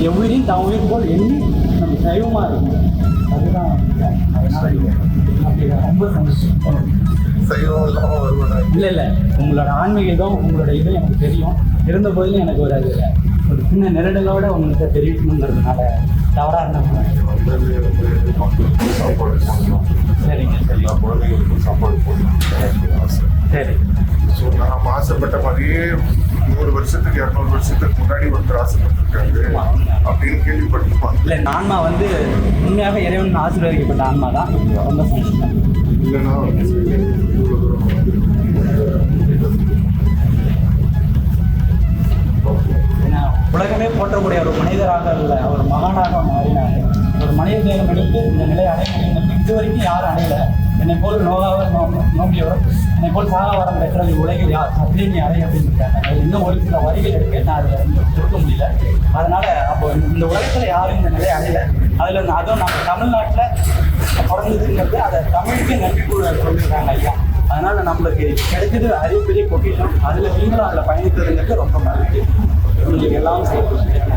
எவ்விரையும் தான் உயிர் போல் எண்ணி நம்ம சைவமாக இருக்கும். அதுதான் ரொம்ப சந்தோஷம். இல்லை உங்களோட ஆன்மீகம் உங்களோட இது எனக்கு தெரியும். இருந்த போதிலும் எனக்கு ஒரு சின்ன நெருடலோட உங்கள்கிட்ட தெரிவிக்கணுங்கிறதுனால தவறாக இருந்தாங்க. சரிங்க சரி குழந்தைங்களுக்கு சாப்பாடு போடணும். சரி. ஸோ நான் ஆசைப்பட்ட மாதிரியே 100 வருஷத்துக்கு 200 வருஷத்துக்கு முன்னாடி ஒருத்தர் ஆசைப்பட்டிருக்காரு அப்படின்னு கேள்விப்பட்டிருப்பாங்க. இல்லை இந்த ஆன்மா உண்மையாக இறைவன் ஆசீர்வதிக்கப்பட்ட ஆன்மா தான். ரொம்ப சந்தோஷம். இல்லைன்னா ஏன்னா உலகமே போற்றக்கூடிய ஒரு மனிதராக இல்லை, ஒரு மகானாக மாறினாங்க. ஒரு மனித தேகம் எடுத்து இந்த நிலையை அடைய முடியும். இது வரைக்கும் யாரும் அடையலை. என்னை போல் நோம்பியவர் என்னை போல் சாகாவரம் பெற்றது உலகில் யார் அப்படின்னு அடைய அப்படின்னு இருக்காங்க. அது இன்னும் ஒரு சில வரிகள் இருக்கு, நான் அதில் கொடுக்க முடியல. அதனால அப்போ இந்த உலகத்தில் யாரும் இந்த நிலையை அடையலை. அதில் அதுவும் நம்ம தமிழ்நாட்டில் பிறந்ததுங்கிறது அதை தமிழுக்கு நன்றி சொல்லியிருக்காங்க ஐயா. அதனால நம்மளுக்கு கிடைச்சது அறிவு பெரிய பொக்கிஷம். அதில் நீங்களும் அதில் பயணித்ததுங்கிறது ரொம்ப மகிழ்ச்சி. உங்களுக்கு எல்லாம் செய்யணும்.